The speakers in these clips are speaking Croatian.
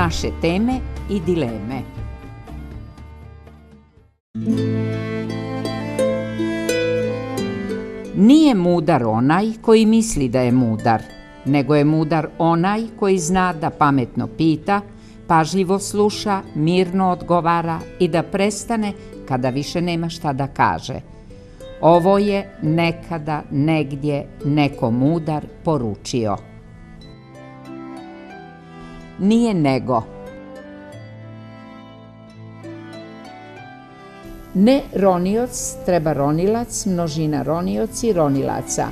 naše teme i dileme. Nije mudar onaj koji misli da je mudar, nego je mudar onaj koji zna da pametno pita, pažljivo sluša, mirno odgovara i da prestane kada više nema šta da kaže. Ovo je nekada, negdje, neko mudar poručio. Nije nego. Ne ronioc, treba ronilac, množina ronioci, ronilaca.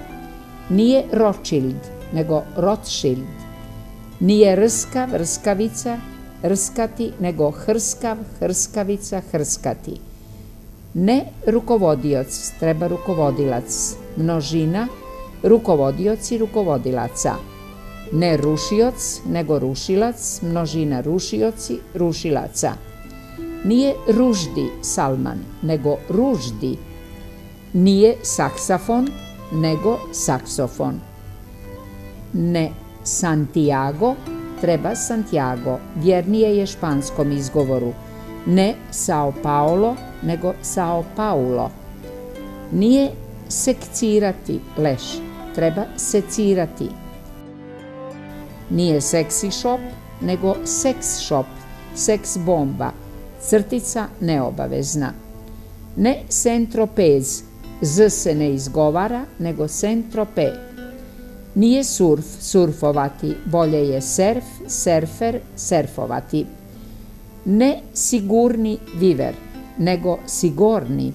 Nije Rothschild, nego Rothschild. Nije rskav, rskavica, rskati, nego hrskav, hrskavica, hrskati. Ne rukovodioc, treba rukovodilac, množina, rukovodioci, rukovodilaca. Ne rušioc, nego rušilac, množina rušioci, rušilaca. Nije Ruždi Salman, nego Ruždi. Nije saksafon, nego saksofon. Ne Santiago, treba Santiago, vjernije je španskom izgovoru. Ne Sao Paulo, nego Sao Paulo. Nije sekcirati leš, treba secirati. Nije seksi shop, nego seks shop, seks bomba, crtica neobavezna. Ne sentropez, z se ne izgovara, nego sentrope. Nije surf, surfovati, bolje je surf, surfer, surfovati. Ne sigurni viver, nego sigorni.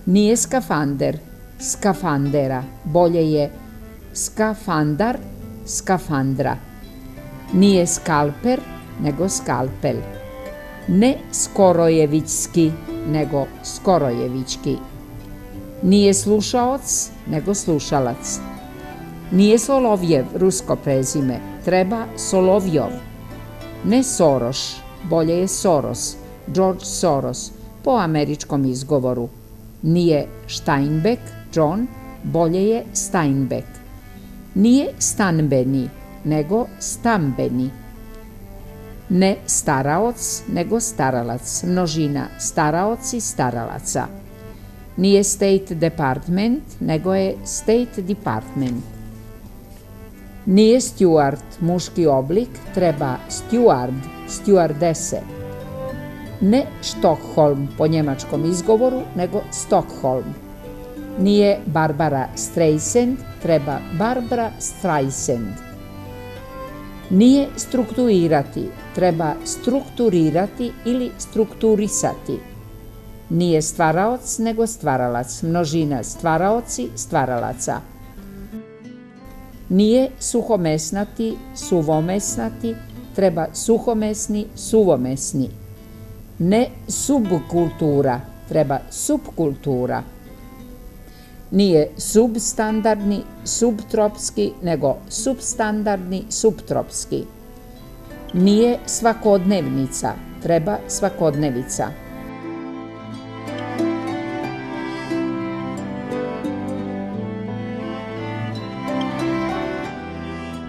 Nije skafander, skafandera, bolje je skafandar, skafandra. Nije skalper, nego skalpel. Ne skorojevićski, nego skorojevićki. Nije slušaoc, nego slušalac. Nije Solovjev, rusko prezime, treba Solovjov. Ne Soroš, bolje je Soros, George Soros, po američkom izgovoru. Nije Steinbeck, John, bolje je Steinbeck. Nije stanbeni, nego stambeni. Ne staraoc, nego staralac, množina staraoci, staralaca. Nije State Department, nego je State Department. Nije steward, muški oblik, treba steward, stewardese. Ne Stockholm po njemačkom izgovoru, nego Stockholm. Nije Barbara Streisand, treba Barbara Streisand. Nije strukturirati, treba strukturirati ili strukturisati. Nije stvaraoc, nego stvaralac, množina stvaraoci, stvaralaca. Nije suhomesnati, suvomesnati, treba suhomesni, suvomesni. Ne subkultura, treba subkultura. Nije substandardni, subtropski, nego substandardni, subtropski. Nije svakodnevnica, treba svakodnevica.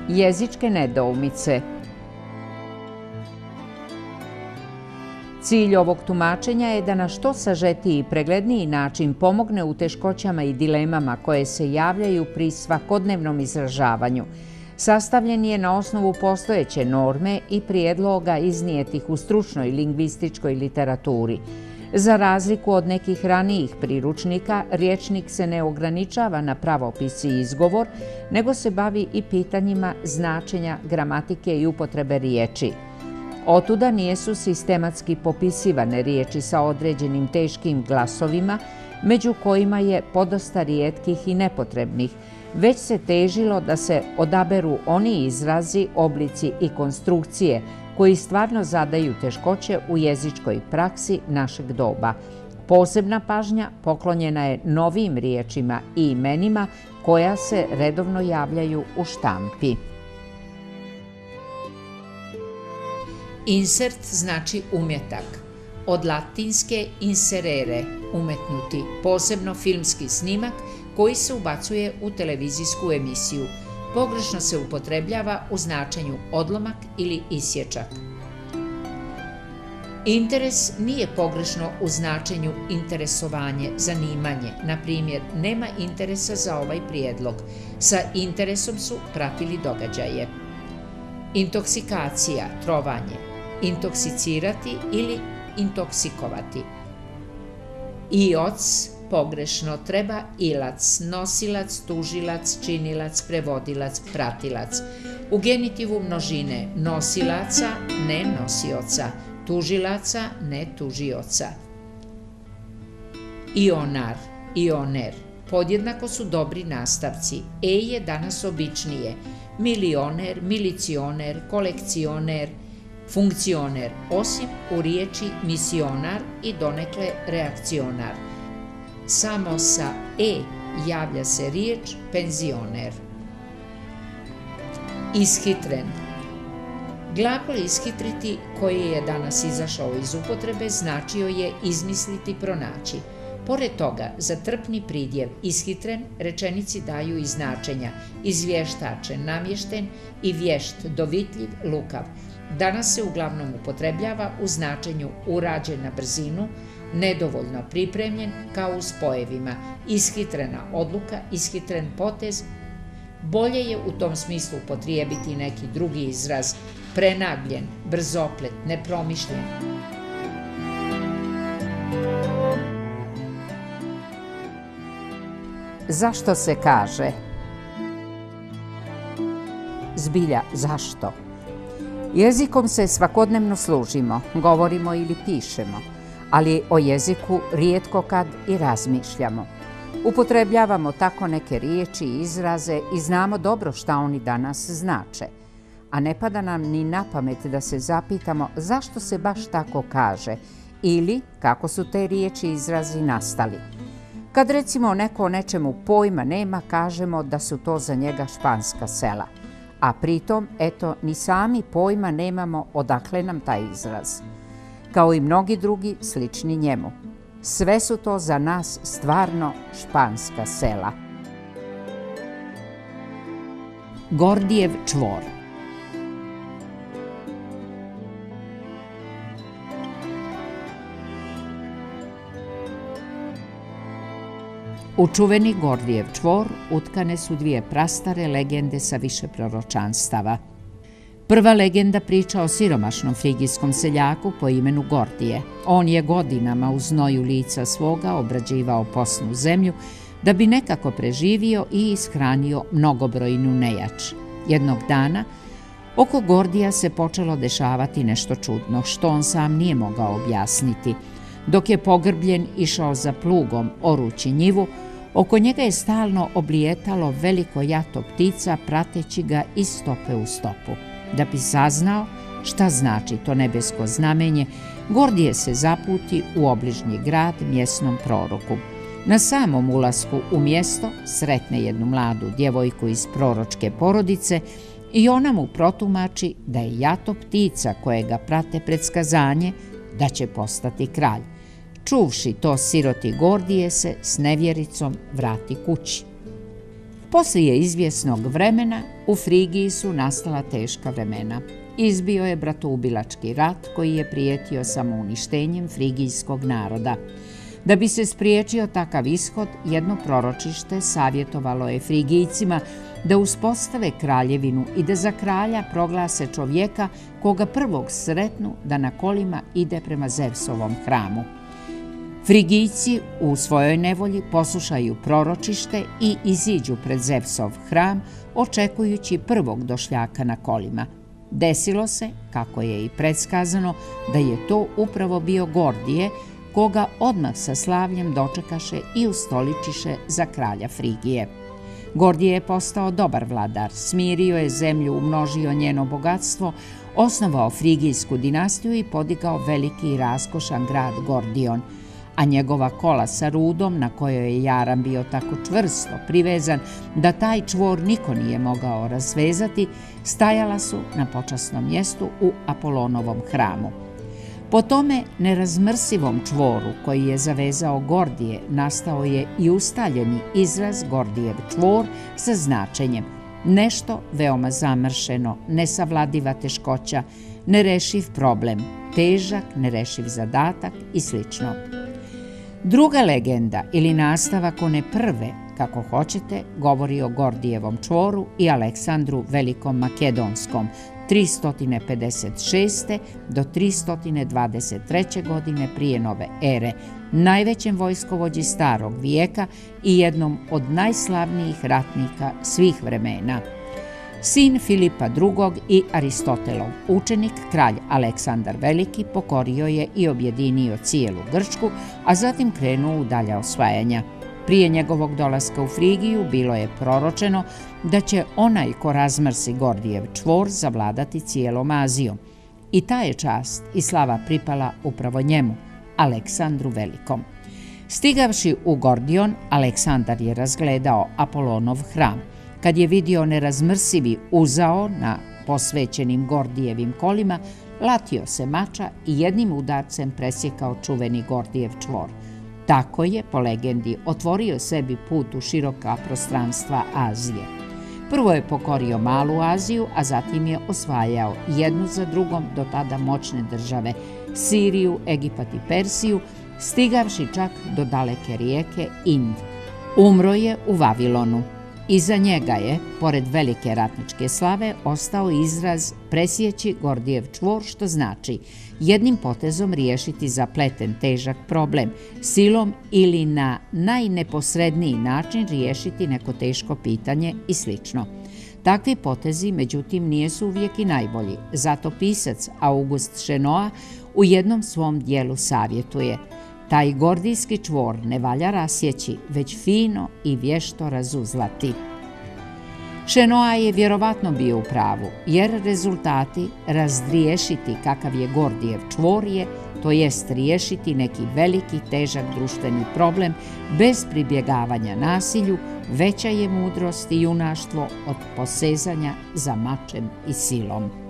Jezičke nedoumice. Cilj ovog tumačenja je da na što sažetiji i pregledniji način pomogne u teškoćama i dilemama koje se javljaju pri svakodnevnom izražavanju. Sastavljen je na osnovu postojeće norme i prijedloga iznijetih u stručnoj lingvističkoj literaturi. Za razliku od nekih ranijih priručnika, rječnik se ne ograničava na pravopis i izgovor, nego se bavi i pitanjima značenja, gramatike i upotrebe riječi. Otuda nijesu sistematski popisivane riječi sa određenim teškim glasovima, među kojima je podosta rijetkih i nepotrebnih, već se težilo da se odaberu oni izrazi, oblici i konstrukcije koji stvarno zadaju teškoće u jezičkoj praksi našeg doba. Posebna pažnja poklonjena je novim riječima i imenima koja se redovno javljaju u štampi. Insert znači umjetak. Od latinske inserere, umetnuti, posebno filmski snimak koji se ubacuje u televizijsku emisiju. pogrešno se upotrebljava u značenju odlomak ili isječak. Interes nije pogrešno u značenju interesovanje, zanimanje. Na primjer, nema interesa za ovaj prijedlog. Sa interesom su pratili događaje. Intoksikacija, trovanje. Intoksikirati ili intoksikovati. Ioc, pogrešno, treba ilac, nosilac, tužilac, činilac, prevodilac, pratilac. U genitivu množine nosilaca, ne nosioca, tužilaca, ne tužioca. Ionar, ioner, podjednako su dobri nastavci. Je danas običnije. Milioner, milicioner, kolekcioner, funkcioner, osim u riječi misionar i donekle reakcionar. Samo sa javlja se riječ penzioner. Ishitren. Glagol ishitriti, koji je danas izašao iz upotrebe, značio je izmisliti, pronaći. Pored toga, za trpni pridjev ishitren rečenici daju i značenja izvještačen, namješten i vješt, dovitljiv, lukav. Danas se uglavnom upotrebljava u značenju urađen na brzinu, nedovoljno pripremljen, kao u spojevima ishitrena odluka, ishitren potez. Bolje je u tom smislu upotrijebiti neki drugi izraz, prenagljen, brzoplet, nepromišljen. Zašto se kaže? Zbilja, zašto? Jezikom se svakodnevno služimo, govorimo ili pišemo, ali o jeziku rijetko kad i razmišljamo. Upotrebljavamo tako neke riječi i izraze i znamo dobro šta oni danas znače, a ne pada nam ni na pamet da se zapitamo zašto se baš tako kaže ili kako su te riječi i izrazi nastali. Kad recimo neko o nečemu pojma nema, kažemo da su to za njega španska sela, a pritom, eto, ni sami pojma nemamo odakle nam taj izraz. Kao i mnogi drugi slični njemu. Sve su to za nas stvarno španska sela. Gordijev čvor. U čuveni Gordijev čvor utkane su dvije prastare legende sa više proročanstava. Prva legenda priča o siromašnom frigijskom seljaku po imenu Gordije. On je godinama u znoju lica svoga obrađivao posnu zemlju da bi nekako preživio i ishranio mnogobrojnu nejač. Jednog dana oko Gordija se počelo dešavati nešto čudno, što on sam nije mogao objasniti. Dok je pogrbljen išao za plugom orući njivu, oko njega je stalno oblijetalo veliko jato ptica prateći ga iz stope u stopu. Da bi saznao šta znači to nebesko znamenje, Gordije se zaputi u obližnji grad mjesnom proroku. Na samom ulasku u mjesto sretne jednu mladu djevojku iz proročke porodice i ona mu protumači da je jato ptica koje ga prate predskazanje da će postati kralj. Čuvši to, siroti Gordije se s nevjericom vrati kući. Poslije izvjesnog vremena u Frigiji su nastala teška vremena. Izbio je bratoubilački rat koji je prijetio samouništenjem frigijskog naroda. Da bi se spriječio takav ishod, jedno proročište savjetovalo je Frigijcima da uspostave kraljevinu i da za kralja proglase čovjeka koga prvog sretnu da na kolima ide prema Zevsovom hramu. Frigijci u svojoj nevolji poslušaju proročište i iziđu pred Zevsov hram očekujući prvog došljaka na kolima. Desilo se, kako je i predskazano, da je to upravo bio Gordije, koga odmah sa slavljem dočekaše i ustoličiše za kralja Frigije. Gordije je postao dobar vladar, smirio je zemlju, umnožio njeno bogatstvo, osnovao frigijsku dinastiju i podigao veliki i raskošan grad Gordion, a njegova kola sa rudom, na kojoj je jaram bio tako čvrsto privezan da taj čvor niko nije mogao razvezati, stajala su na počasnom mjestu u Apolonovom hramu. Po tome nerazmrsivom čvoru koji je zavezao Gordije nastao je i ustaljeni izraz Gordijev čvor sa značenjem Nešto veoma zamršeno, nesavladiva teškoća, nerešiv problem, težak, nerešiv zadatak i sl. Druga legenda ili nastavak one prve, kako hoćete, govori o Gordijevom čvoru i Aleksandru Velikom Makedonskom 356. do 323. godine prije nove ere, najvećem vojskovođi starog vijeka i jednom od najslavnijih ratnika svih vremena. Sin Filipa II. I Aristotelov učenik, kralj Aleksandar Veliki, pokorio je i objedinio cijelu Grčku, a zatim krenuo u dalja osvajanja. Prije njegovog dolaska u Frigiju bilo je proročeno da će onaj ko razmrsi Gordijev čvor zavladati cijelom Azijom. I ta je čast i slava pripala upravo njemu, Aleksandru Velikom. Stigavši u Gordion, Aleksandar je razgledao Apolonov hram. Kad je vidio nerazmrsivi uzao na posvećenim Gordijevim kolima, latio se mača i jednim udarcem presjekao čuveni Gordijev čvor. Tako je, po legendi, otvorio sebi put u široka prostranstva Azije. Prvo je pokorio Malu Aziju, a zatim je osvajao jednu za drugom do tada moćne države Siriju, Egipat i Persiju, stigavši čak do daleke rijeke Ind. Umro je u Vavilonu. Iza njega je, pored velike ratničke slave, ostao izraz presjeći Gordijev čvor, što znači jednim potezom riješiti zapleten težak problem, silom ili na najneposredniji način riješiti neko teško pitanje i sl. Takvi potezi, međutim, nijesu uvijek i najbolji. Zato pisac August Šenoa u jednom svom dijelu savjetuje: taj gordijski čvor ne valja rasjeći, već fino i vješto razuzlati. Šenoa je vjerovatno bio u pravu, jer rezultati razriješiti kakav je Gordijev čvor je, to jest riješiti neki veliki težak društveni problem bez pribjegavanja nasilju, veća je mudrost i junaštvo od posezanja za mačem i silom.